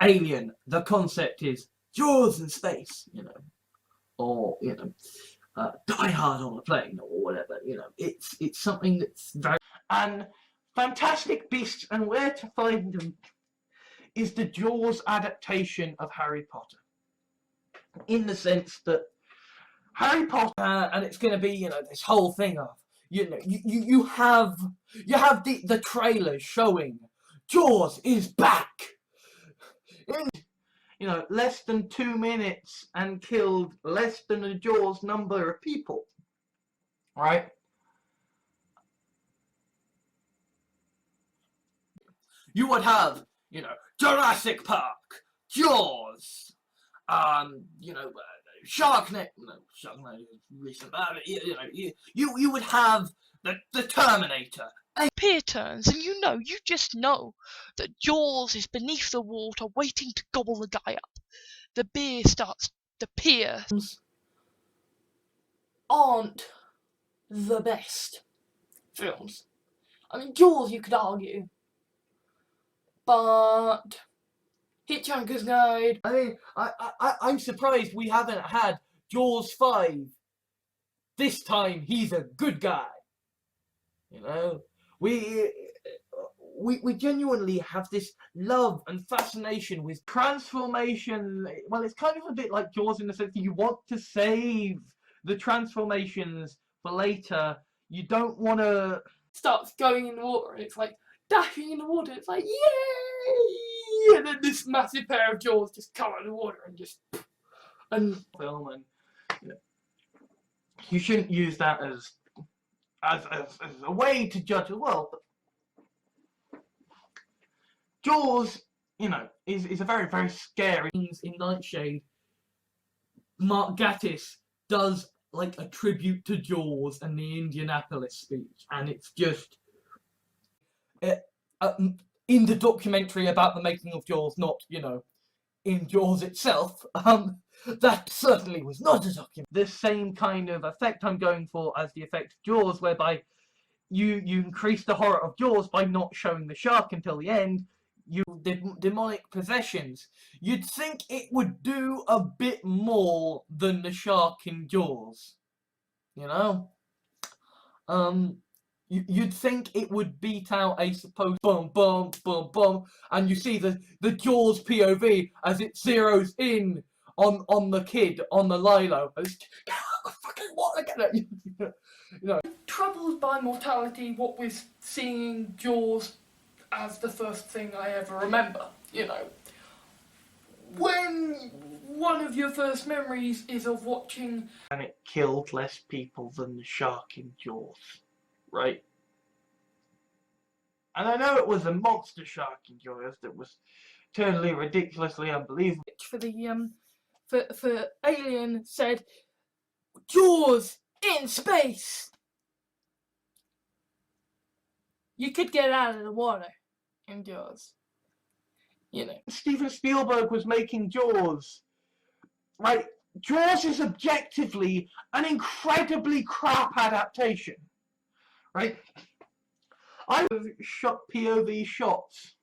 Alien, the concept is Jaws in space, you know, or Die Hard on a plane, or whatever. You know, it's something that's very. And Fantastic Beasts and Where to Find Them is the Jaws adaptation of Harry Potter, in the sense that Harry Potter, and it's going to be, you know, this whole thing of, you know, you have the trailers showing Jaws is back in, you know, less than 2 minutes and killed less than a Jaws number of people, right? You would have, you know, Jurassic Park, Jaws, you know, Sharknado. No, Sharknado is recent. You know, you would have the Terminator. Pier turns, and you just know that Jaws is beneath the water waiting to gobble the guy up. The beer starts the pier. Aren't the best films. I mean, Jaws, you could argue, but Hitchhiker's Guide. I mean, I'm surprised we haven't had Jaws 5. This time he's a good guy. You know, we genuinely have this love and fascination with transformation. Well, it's kind of a bit like Jaws in the sense that you want to save the transformations for later. You don't want to start going in the water, and it's like dashing in the water. It's like, yay! And then this massive pair of jaws just come out of the water and just film, and you know, you shouldn't use that as a way to judge the world. But Jaws, you know, is a very, very scary. In Nightshade, Mark Gatiss does like a tribute to Jaws and the Indianapolis speech, and it's just in the documentary about the making of Jaws, not, you know, in Jaws itself. That certainly was not a document. The same kind of effect I'm going for as the effect of Jaws, whereby you increase the horror of Jaws by not showing the shark until the end. You demonic possessions. You'd think it would do a bit more than the shark in Jaws, you know. You'd think it would beat out a supposed boom, boom, boom, boom, and you see the Jaws POV as it zeroes in on the kid on the lilo. Fucking what again? You know, troubled by mortality. What with seeing Jaws as the first thing I ever remember, you know. When one of your first memories is of watching, and it killed less people than the shark in Jaws, right? And I know it was a monster shark in Jaws that was totally ridiculously unbelievable. For the for Alien said, Jaws in space. You could get out of the water in Jaws. You know, Steven Spielberg was making Jaws, right? Jaws is objectively an incredibly crap adaptation, right? I shot POV shots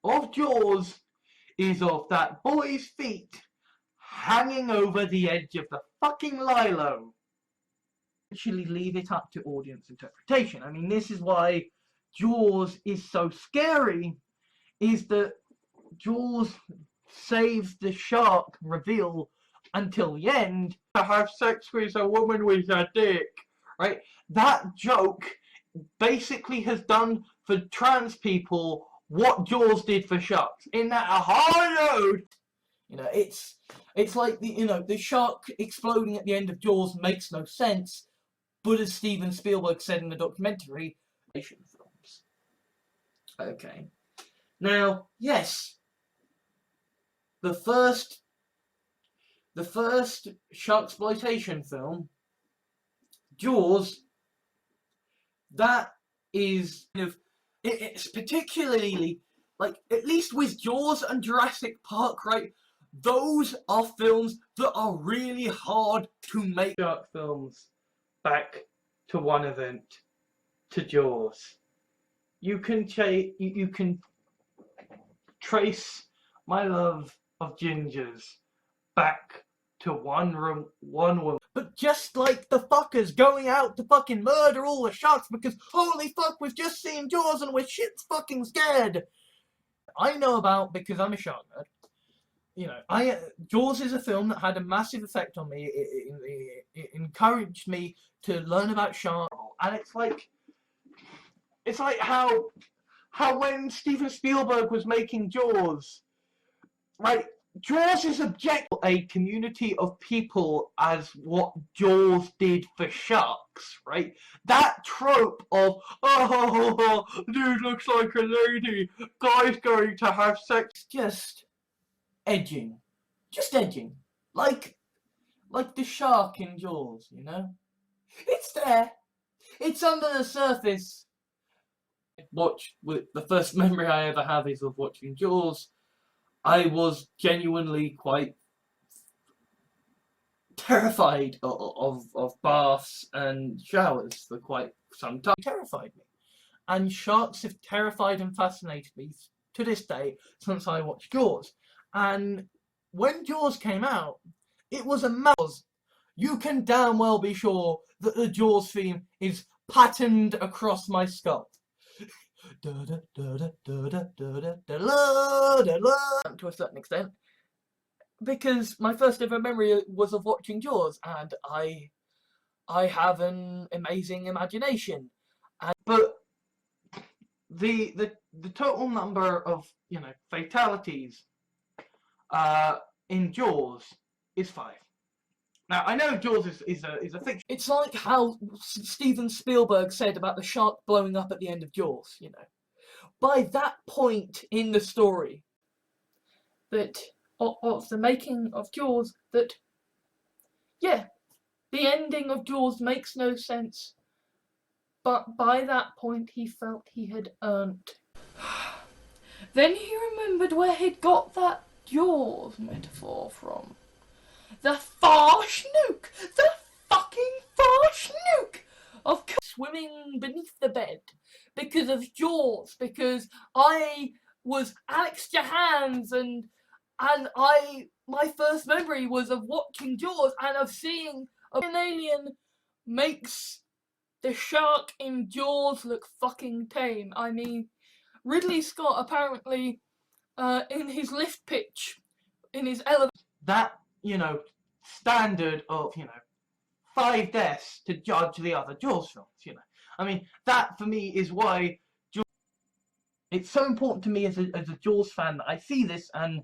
of Jaws is of that boy's feet hanging over the edge of the fucking lilo. Actually leave it up to audience interpretation. I mean, this is why Jaws is so scary, is that Jaws saves the shark reveal until the end. To have sex with a woman with a dick, right? That joke basically has done for trans people what Jaws did for sharks. In that a high note, you know, it's like the shark exploding at the end of Jaws makes no sense, but as Steven Spielberg said in the documentary, films. Okay, now yes. The first sharksploitation film, Jaws, that is kind of, it's particularly, like, at least with Jaws and Jurassic Park, right, those are films that are really hard to make. Shark films, back to one event, to Jaws. You can trace my love of gingers back to one room, one woman. But just like the fuckers going out to fucking murder all the sharks because holy fuck, we've just seen Jaws and we're shit fucking scared. I know about because I'm a shark nerd. You know, Jaws is a film that had a massive effect on me. It encouraged me to learn about sharks, and it's like how when Steven Spielberg was making Jaws, right? Jaws is objective a community of people as what Jaws did for sharks, right? That trope of, oh, dude looks like a lady, guy's going to have sex, just edging. Just edging. Like the shark in Jaws, you know? It's there. It's under the surface. The first memory I ever have is of watching Jaws. I was genuinely quite terrified of baths and showers for quite some time. It terrified me. And sharks have terrified and fascinated me to this day since I watched Jaws. And when Jaws came out, it was a mouse. You can damn well be sure that the Jaws theme is patterned across my skull. To a certain extent, because my first ever memory was of watching Jaws, and I have an amazing imagination, but the total number of fatalities in Jaws is 5. Now I know Jaws is a fiction. It's like how Steven Spielberg said about the shark blowing up at the end of Jaws. You know, by that point in the story, that of the making of Jaws, that yeah, the ending of Jaws makes no sense. But by that point, he felt he had earned. Then he remembered where he'd got that Jaws metaphor from. The far schnook! The fucking far schnook! Of swimming beneath the bed because of Jaws, because I was Alex Jahans and my first memory was of watching Jaws and of seeing an alien makes the shark in Jaws look fucking tame. I mean, Ridley Scott apparently in his lift pitch, in his elevator, that standard of 5 deaths to judge the other Jaws films. I mean, that for me is why Jaws, it's so important to me as a Jaws fan that I see this and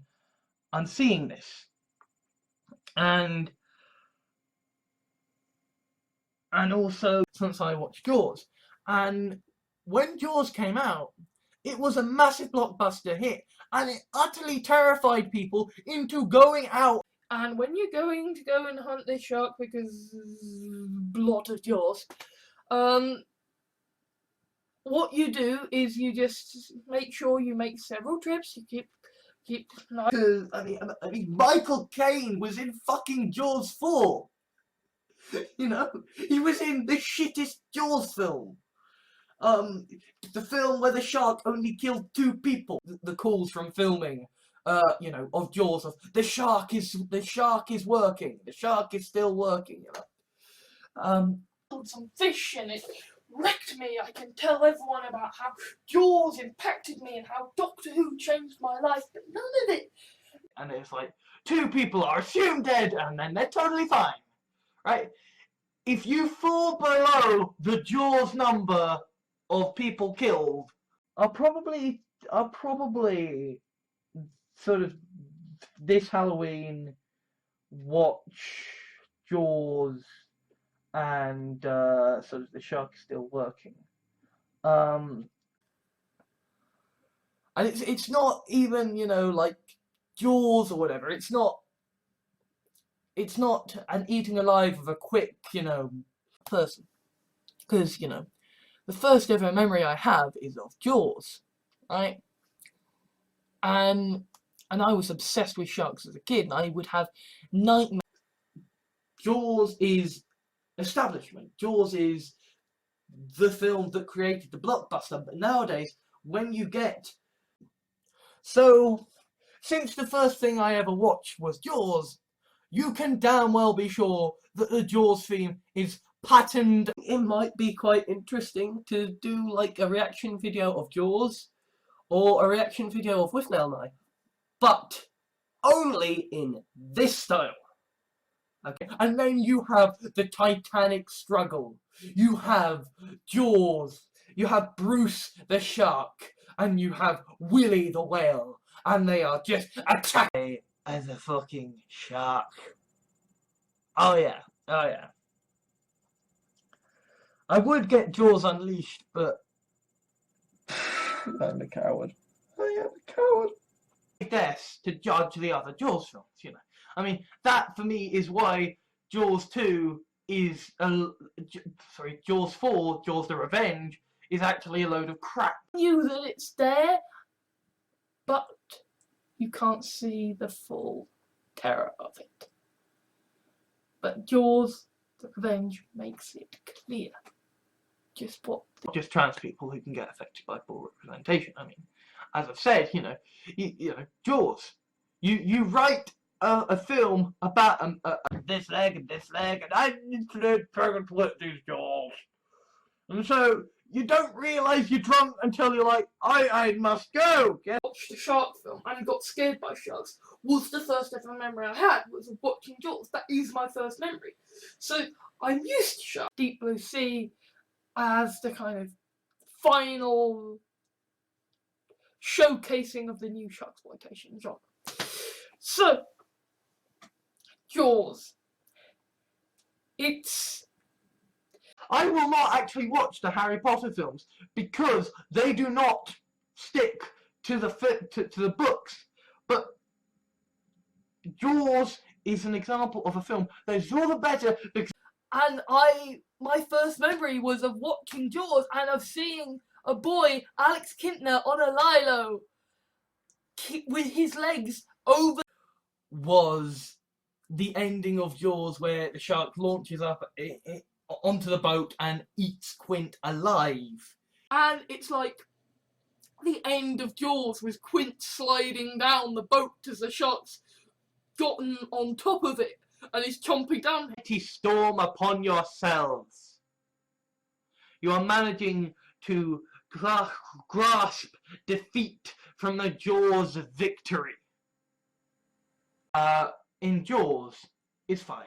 I'm seeing this, and also since I watched Jaws, and when Jaws came out, it was a massive blockbuster hit, and it utterly terrified people into going out. And when you're going to go and hunt this shark because lot of Jaws, what you do is you just make sure you make several trips. You keep. Because I mean, Michael Caine was in fucking Jaws 4. He was in the shittest Jaws film. The film where the shark only killed 2 people. The calls from filming, of Jaws, of the shark is working. The shark is still working. Some fish and it wrecked me. I can tell everyone about how Jaws impacted me and how Doctor Who changed my life, but none of it. And it's like 2 people are assumed dead, and then they're totally fine, right? If you fall below the Jaws number of people killed, I'll probably sort of this Halloween watch Jaws and sort of the shark is still working. And it's not even like Jaws or whatever. It's not an eating alive of a quick person, because the first ever memory I have is of Jaws, right? And I was obsessed with sharks as a kid, and I would have nightmares. Jaws is establishment. Jaws is the film that created the blockbuster. But nowadays, when you get so since the first thing I ever watched was Jaws, you can damn well be sure that the Jaws theme is patterned. It might be quite interesting to do like a reaction video of Jaws or a reaction video of Withnail Knife, but only in this style. Okay, and then you have the Titanic struggle, you have Jaws, you have Bruce the shark, and you have Willie the whale, and they are just attacking as a fucking shark. Oh yeah, oh yeah. I would get Jaws Unleashed, but I'm a coward. I am a coward. I guess to judge the other Jaws films, you know. I mean, that for me is why Jaws 2 is Jaws 4, Jaws the Revenge, is actually a load of crap. You knew that it's there, but you can't see the full terror of it. But Jaws the Revenge makes it clear just what. Just trans people who can get affected by poor representation. I mean, as I've said, you know, Jaws. You write a film about this leg and this leg, and I need to try and split these jaws. And so you don't realise you're drunk until you're like, I must go. Yeah. Watched a shark film and got scared by sharks. Was the first ever memory I had was of watching Jaws. That is my first memory. So I'm used to sharks. Deep Blue Sea as the kind of final showcasing of the new sharksploitation genre. So, Jaws. I will not actually watch the Harry Potter films because they do not stick to the books. But Jaws is an example of a film that is all the better because. And my first memory was of watching Jaws and of seeing a boy, Alex Kintner, on a lilo with his legs over. Was the ending of Jaws where the shark launches up onto the boat and eats Quint alive. And it's like the end of Jaws with Quint sliding down the boat as the shark's gotten on top of it and is chomping down. Storm upon yourselves. You are managing to grasp defeat from the jaws of victory. In Jaws is 5.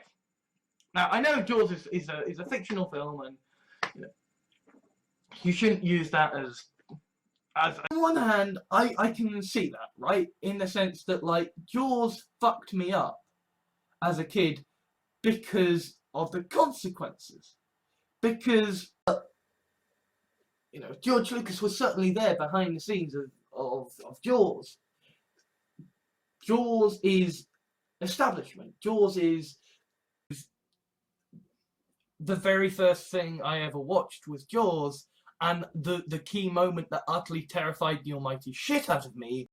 Now I know Jaws is a fictional film, and you know, you shouldn't use that as. On one hand, I can see that, right, in the sense that like Jaws fucked me up as a kid because of the consequences, because you know, George Lucas was certainly there behind the scenes of Jaws. Jaws is establishment. Jaws is the very first thing I ever watched was Jaws, and the key moment that utterly terrified the almighty shit out of me